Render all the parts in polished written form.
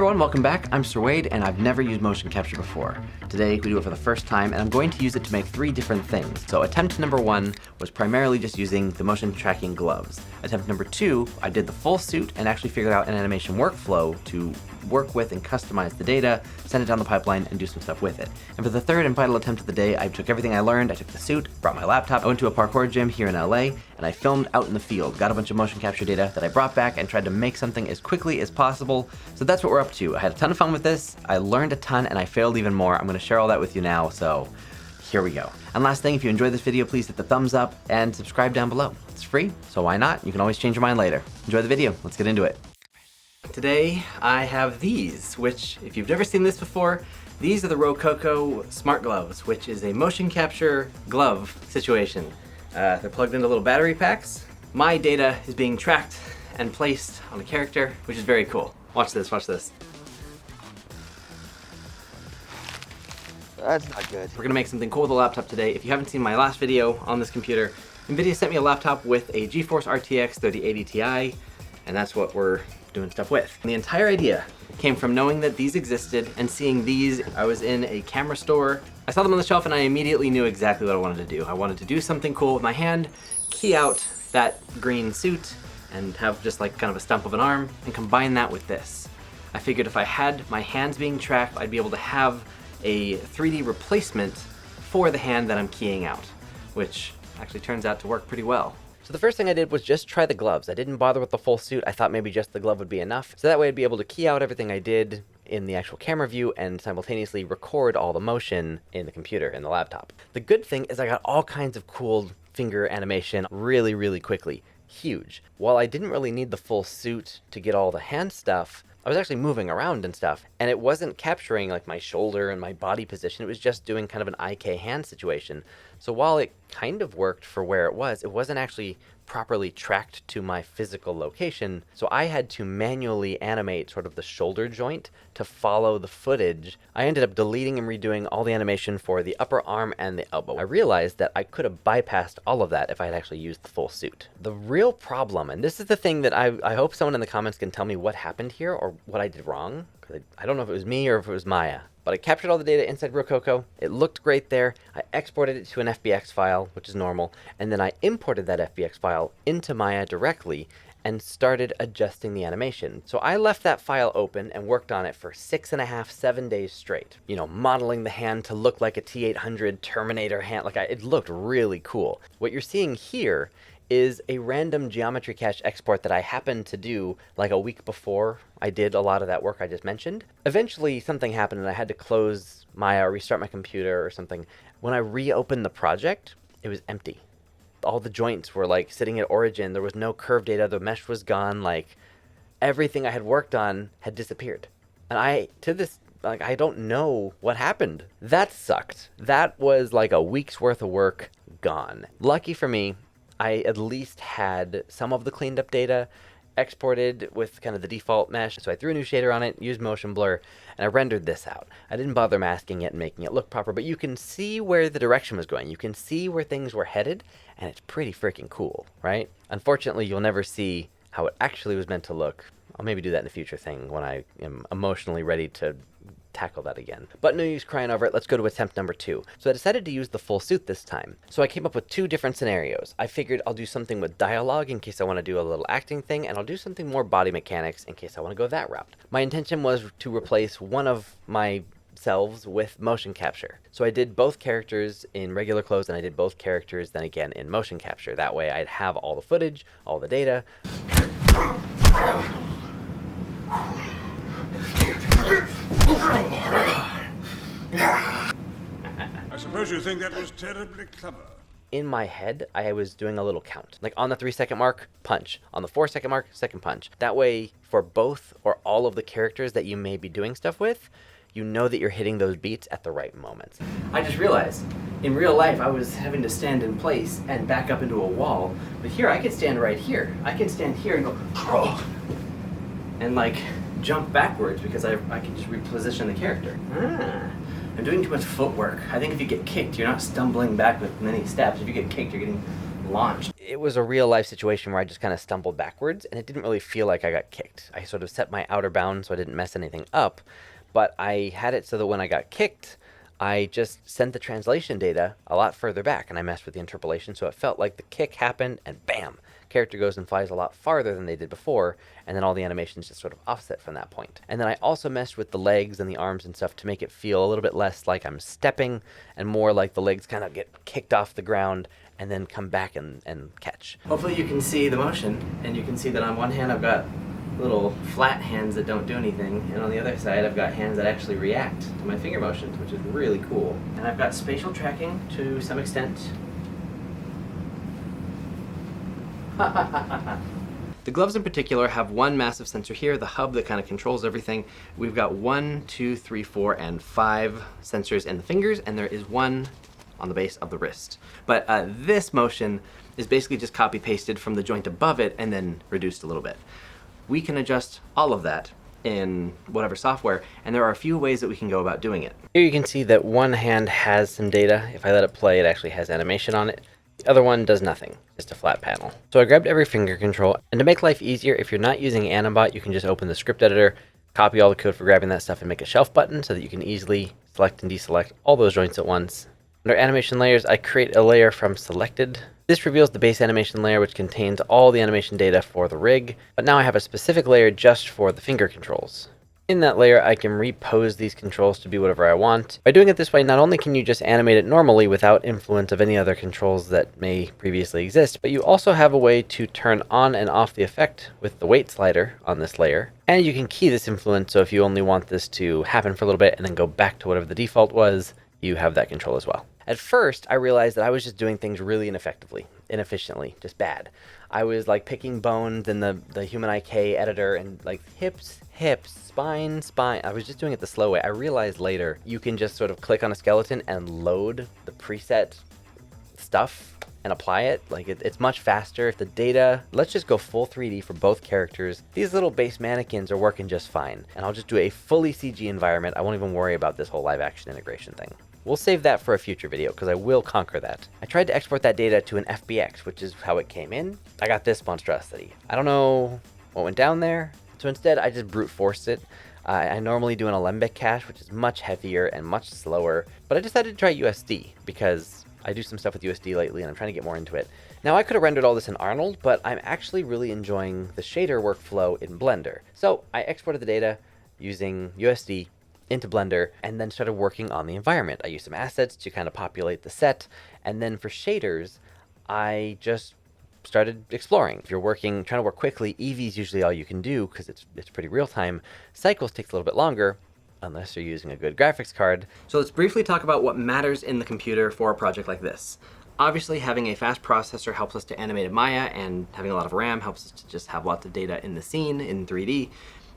Hey everyone, welcome back. I'm Sir Wade, and I've never used motion capture before. Today, we do it for the first time, and I'm going to use it to make 3 different things. So attempt number 1 was primarily just using the motion tracking gloves. Attempt number 2, I did the full suit and actually figured out an animation workflow to work with and customize the data, send it down the pipeline, and do some stuff with it. And for the third and final attempt of the day, I took everything I learned, I took the suit, brought my laptop, I went to a parkour gym here in LA, and I filmed out in the field, got a bunch of motion capture data that I brought back and tried to make something as quickly as possible. So that's what we're up to. I had a ton of fun with this, I learned a ton, and I failed even more. I'm gonna share all that with you now, so here we go. And last thing, if you enjoyed this video, please hit the thumbs up and subscribe down below. It's free, so why not? You can always change your mind later. Enjoy the video, let's get into it. Today, I have these, which, if you've never seen this before, these are the Rokoko Smart Gloves, which is a motion capture glove situation. They're plugged into little battery packs. My data is being tracked and placed on a character, which is very cool. Watch this, watch this. That's not good. We're gonna make something cool with the laptop today. If you haven't seen my last video on this computer, NVIDIA sent me a laptop with a GeForce RTX 3080 Ti, and that's what we're doing stuff with. And the entire idea came from knowing that these existed and seeing these. I was in a camera store, I saw them on the shelf, and I immediately knew exactly what I wanted to do. I wanted to do something cool with my hand, key out that green suit, and have just like kind of a stump of an arm, and combine that with this. I figured if I had my hands being tracked, I'd be able to have a 3D replacement for the hand that I'm keying out, which actually turns out to work pretty well. So the first thing I did was just try the gloves. I didn't bother with the full suit. I thought maybe just the glove would be enough. So that way I'd be able to key out everything I did in the actual camera view and simultaneously record all the motion in the computer, in the laptop. The good thing is I got all kinds of cool finger animation really quickly. Huge. While I didn't really need the full suit to get all the hand stuff, I was actually moving around and stuff, and it wasn't capturing like my shoulder and my body position. It was just doing kind of an IK hand situation. So while it kind of worked for where it wasn't actually properly tracked to my physical location. So I had to manually animate sort of the shoulder joint to follow the footage. I ended up deleting and redoing all the animation for the upper arm and the elbow. I realized that I could have bypassed all of that if I had actually used the full suit. The real problem, and this is the thing that I hope someone in the comments can tell me what happened here or what I did wrong, because I don't know if it was me or if it was Maya. But I captured all the data inside Rokoko. It looked great there. I exported it to an FBX file, which is normal, and then I imported that FBX file into Maya directly and started adjusting the animation. So I left that file open and worked on it for 6.5, 7 days straight. You know, modeling the hand to look like a T800 Terminator hand. It looked really cool. What you're seeing here is a random geometry cache export that I happened to do like a week before I did a lot of that work I just mentioned. Eventually something happened and I had to close Maya or restart my computer or something. When I reopened the project, it was empty. All the joints were like sitting at origin. There was no curve data. The mesh was gone. Like everything I had worked on had disappeared. And I don't know what happened. That sucked. That was like a week's worth of work gone. Lucky for me, I at least had some of the cleaned up data exported with kind of the default mesh. So I threw a new shader on it, used motion blur, and I rendered this out. I didn't bother masking it and making it look proper, but you can see where the direction was going. You can see where things were headed, and it's pretty freaking cool, right? Unfortunately, you'll never see how it actually was meant to look. I'll maybe do that in a future thing when I am emotionally ready to tackle that again. But no use crying over it. Let's go to attempt number 2. So I decided to use the full suit this time. So I came up with 2 different scenarios. I figured I'll do something with dialogue in case I want to do a little acting thing, and I'll do something more body mechanics in case I want to go that route. My intention was to replace one of my selves with motion capture. So I did both characters in regular clothes and I did both characters then again in motion capture. That way I'd have all the footage, all the data. I suppose you think that was terribly clever. In my head, I was doing a little count. Like on the 3-second mark, punch. On the 4-second mark, second punch. That way, for both or all of the characters that you may be doing stuff with, you know that you're hitting those beats at the right moments. I just realized, in real life, I was having to stand in place and back up into a wall. But here, I could stand right here. I can stand here and go, and like jump backwards because I can just reposition the character. I'm doing too much footwork. I think if you get kicked, you're not stumbling back with many steps. If you get kicked, you're getting launched. It was a real life situation where I just kind of stumbled backwards, and it didn't really feel like I got kicked. I sort of set my outer bound so I didn't mess anything up, but I had it so that when I got kicked, I just sent the translation data a lot further back, and I messed with the interpolation, so it felt like the kick happened, and bam, character goes and flies a lot farther than they did before, and then all the animations just sort of offset from that point. And then I also messed with the legs and the arms and stuff to make it feel a little bit less like I'm stepping, and more like the legs kind of get kicked off the ground, and then come back and catch. Hopefully you can see the motion, and you can see that on one hand I've got little flat hands that don't do anything, and on the other side I've got hands that actually react to my finger motions, which is really cool. And I've got spatial tracking to some extent. The gloves in particular have one massive sensor here, the hub that kind of controls everything. We've got 1, 2, 3, 4, and 5 sensors in the fingers, and there is one on the base of the wrist. But this motion is basically just copy pasted from the joint above it and then reduced a little bit. We can adjust all of that in whatever software, and there are a few ways that we can go about doing it. Here you can see that one hand has some data. If I let it play, it actually has animation on it. The other one does nothing, just a flat panel. So I grabbed every finger control, and to make life easier, if you're not using Animbot, you can just open the script editor, copy all the code for grabbing that stuff, and make a shelf button so that you can easily select and deselect all those joints at once. Under animation layers, I create a layer from selected. This reveals the base animation layer, which contains all the animation data for the rig, but now I have a specific layer just for the finger controls. In that layer, I can repose these controls to be whatever I want. By doing it this way, not only can you just animate it normally without influence of any other controls that may previously exist, but you also have a way to turn on and off the effect with the weight slider on this layer. And you can key this influence, so if you only want this to happen for a little bit and then go back to whatever the default was, you have that control as well. At first, I realized that I was just doing things really inefficiently, just bad. I was like picking bones in the Human IK editor and like hips, spine. I was just doing it the slow way. I realized later you can just sort of click on a skeleton and load the preset stuff and apply it. Like it's much faster. If the data, let's just go full 3D for both characters. These little base mannequins are working just fine. And I'll just do a fully CG environment. I won't even worry about this whole live action integration thing. We'll save that for a future video because I will conquer that. I tried to export that data to an FBX, which is how it came in. I got this monstrosity. I don't know what went down there. So instead, I just brute forced it. I normally do an Alembic cache, which is much heavier and much slower, but I decided to try USD because I do some stuff with USD lately and I'm trying to get more into it. Now I could have rendered all this in Arnold, but I'm actually really enjoying the shader workflow in Blender. So I exported the data using USD into Blender and then started working on the environment. I used some assets to kind of populate the set, and then for shaders, I just started exploring. If you're trying to work quickly, Eevee is usually all you can do because it's pretty real time. Cycles takes a little bit longer, unless you're using a good graphics card. So let's briefly talk about what matters in the computer for a project like this. Obviously, having a fast processor helps us to animate in Maya, and having a lot of RAM helps us to just have lots of data in the scene in 3D.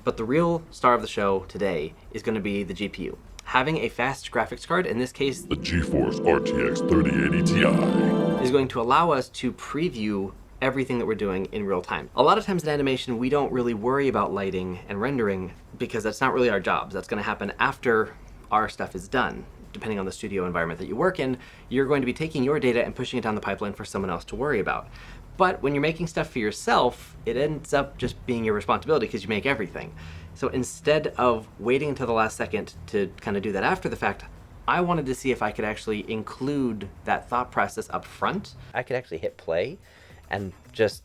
But the real star of the show today is going to be the GPU. Having a fast graphics card, in this case, The GeForce RTX 3080 Ti, is going to allow us to preview everything that we're doing in real time. A lot of times in animation, we don't really worry about lighting and rendering because that's not really our jobs. That's going to happen after our stuff is done. Depending on the studio environment that you work in, you're going to be taking your data and pushing it down the pipeline for someone else to worry about. But when you're making stuff for yourself, it ends up just being your responsibility because you make everything. So instead of waiting until the last second to kind of do that after the fact, I wanted to see if I could actually include that thought process up front. I could actually hit play and just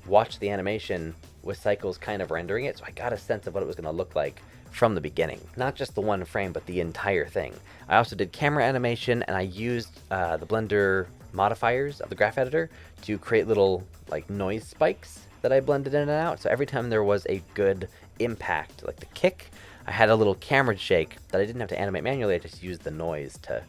watch the animation with cycles kind of rendering it, so I got a sense of what it was going to look like from the beginning. Not just the one frame, but the entire thing. I also did camera animation, and I used the Blender modifiers of the graph editor to create little like noise spikes that I blended in and out. So every time there was a good impact, like the kick, I had a little camera shake that I didn't have to animate manually. I just used the noise to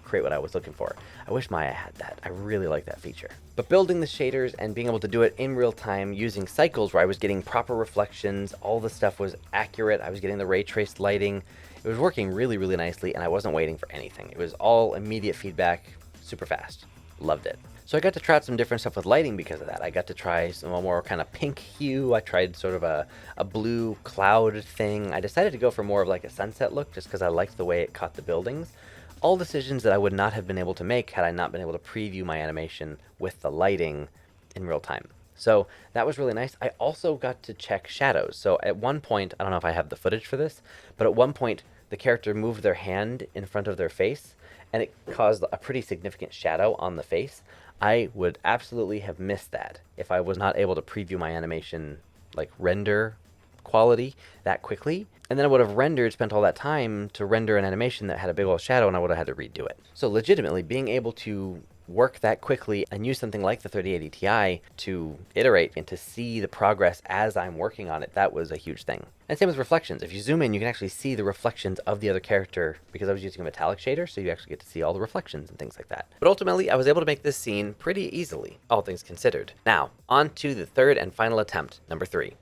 create what I was looking for. I wish Maya had that. I really like that feature. But building the shaders and being able to do it in real time using cycles where I was getting proper reflections, all the stuff was accurate, I was getting the ray traced lighting, it was working really, really nicely, and I wasn't waiting for anything. It was all immediate feedback, super fast. Loved it. So I got to try out some different stuff with lighting because of that. I got to try some more kind of pink hue. I tried sort of a blue cloud thing. I decided to go for more of like a sunset look just because I liked the way it caught the buildings. all decisions that I would not have been able to make had I not been able to preview my animation with the lighting in real time. So that was really nice. I also got to check shadows. So at one point, I don't know if I have the footage for this, but at one point the character moved their hand in front of their face and it caused a pretty significant shadow on the face. I would absolutely have missed that if I was not able to preview my animation, like render quality, that quickly. And then I would have spent all that time to render an animation that had a big old shadow, and I would have had to redo it. So legitimately, being able to work that quickly and use something like the 3080 Ti to iterate and to see the progress as I'm working on it, that was a huge thing. And same with reflections. If you zoom in, you can actually see the reflections of the other character because I was using a metallic shader, so you actually get to see all the reflections and things like that. But ultimately, I was able to make this scene pretty easily, all things considered. Now, on to the third and final attempt, number 3.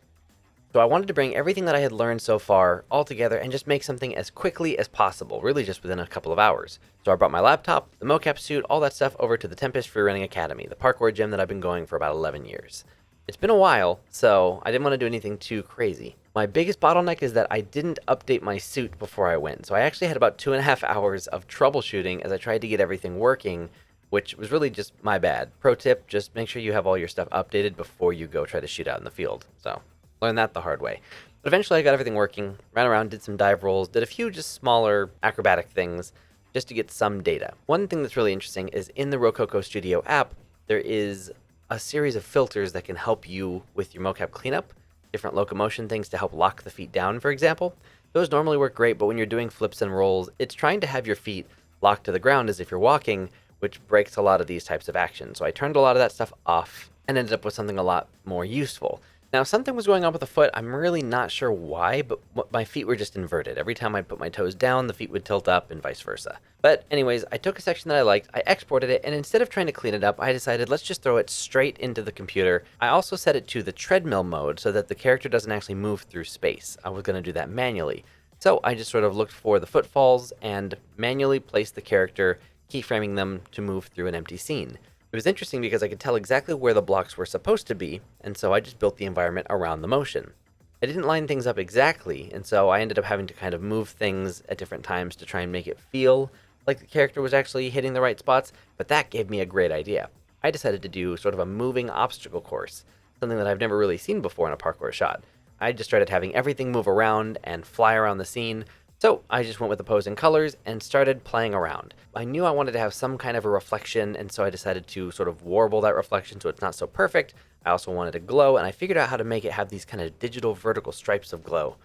So I wanted to bring everything that I had learned so far all together and just make something as quickly as possible, really just within a couple of hours. So I brought my laptop, the mocap suit, all that stuff over to the Tempest Freerunning Academy, the parkour gym that I've been going for about 11 years. It's been a while, so I didn't want to do anything too crazy. My biggest bottleneck is that I didn't update my suit before I went, so I actually had about 2.5 hours of troubleshooting as I tried to get everything working, which was really just my bad. Pro tip, just make sure you have all your stuff updated before you go try to shoot out in the field. So learned that the hard way. But eventually I got everything working, ran around, did some dive rolls, did a few just smaller acrobatic things just to get some data. One thing that's really interesting is in the Rokoko Studio app, there is a series of filters that can help you with your mocap cleanup, different locomotion things to help lock the feet down, for example. Those normally work great, but when you're doing flips and rolls, it's trying to have your feet locked to the ground as if you're walking, which breaks a lot of these types of actions. So I turned a lot of that stuff off and ended up with something a lot more useful. Now, something was going on with the foot. I'm really not sure why, but my feet were just inverted. Every time I put my toes down, the feet would tilt up and vice versa. But anyways, I took a section that I liked, I exported it, and instead of trying to clean it up, I decided let's just throw it straight into the computer. I also set it to the treadmill mode so that the character doesn't actually move through space. I was going to do that manually. So I just sort of looked for the footfalls and manually placed the character, keyframing them to move through an empty scene. It was interesting because I could tell exactly where the blocks were supposed to be, and so I just built the environment around the motion. I didn't line things up exactly, and so I ended up having to kind of move things at different times to try and make it feel like the character was actually hitting the right spots, but that gave me a great idea. I decided to do sort of a moving obstacle course, something that I've never really seen before in a parkour shot. I just started having everything move around and fly around the scene, so I just went with opposing colors and started playing around. I knew I wanted to have some kind of a reflection, and so I decided to sort of warble that reflection so it's not so perfect. I also wanted to glow, and I figured out how to make it have these kind of digital vertical stripes of glow.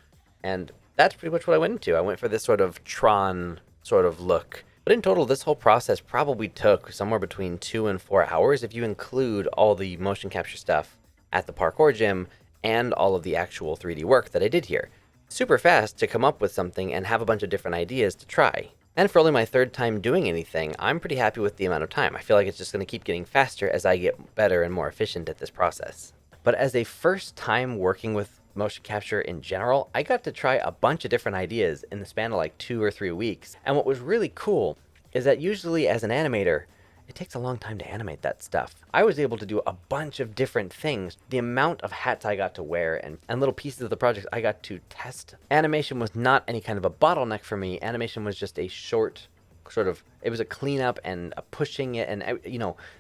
And that's pretty much what I went into. I went for this sort of Tron sort of look. But in total, this whole process probably took somewhere between 2 and 4 hours if you include all the motion capture stuff at the parkour gym and all of the actual 3D work that I did here. Super fast to come up with something and have a bunch of different ideas to try. And for only my third time doing anything, I'm pretty happy with the amount of time. I feel like it's just going to keep getting faster as I get better and more efficient at this process. But as a first time working with motion capture in general, I got to try a bunch of different ideas in the span of like 2 or 3 weeks. And what was really cool is that usually as an animator, it takes a long time to animate that stuff. I was able to do a bunch of different things. The amount of hats I got to wear and little pieces of the project I got to test. Animation was not any kind of a bottleneck for me. Animation was just a short sort of, it was a cleanup and a pushing it. And,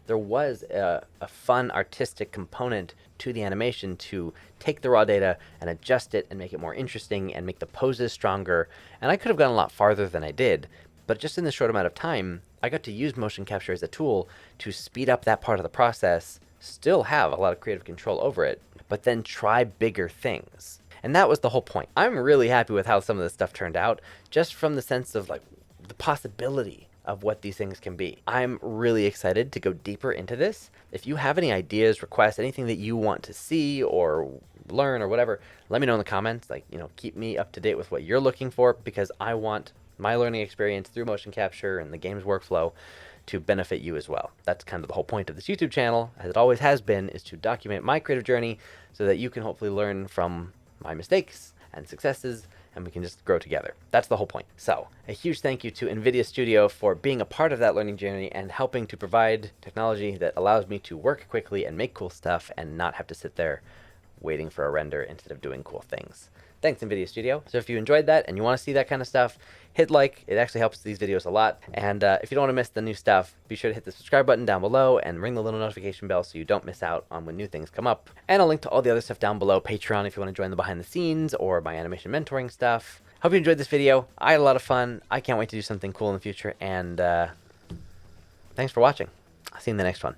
there was a fun artistic component to the animation to take the raw data and adjust it and make it more interesting and make the poses stronger. And I could have gone a lot farther than I did. But just in this short amount of time, I got to use motion capture as a tool to speed up that part of the process, still have a lot of creative control over it, but then try bigger things. And that was the whole point. I'm really happy with how some of this stuff turned out, just from the sense of like the possibility of what these things can be. I'm really excited to go deeper into this. If you have any ideas, requests, anything that you want to see or learn or whatever, let me know in the comments. Keep me up to date with what you're looking for, because I want my learning experience through motion capture and the game's workflow to benefit you as well. That's kind of the whole point of this YouTube channel, as it always has been, is to document my creative journey so that you can hopefully learn from my mistakes and successes, and we can just grow together. That's the whole point. So a huge thank you to NVIDIA Studio for being a part of that learning journey and helping to provide technology that allows me to work quickly and make cool stuff and not have to sit there waiting for a render instead of doing cool things. Thanks, NVIDIA Studio. So if you enjoyed that and you want to see that kind of stuff, hit like. It actually helps these videos a lot. And if you don't want to miss the new stuff, be sure to hit the subscribe button down below and ring the little notification bell so you don't miss out on when new things come up. And I'll link to all the other stuff down below. Patreon if you want to join the behind the scenes or my animation mentoring stuff. Hope you enjoyed this video. I had a lot of fun. I can't wait to do something cool in the future. And thanks for watching. I'll see you in the next one.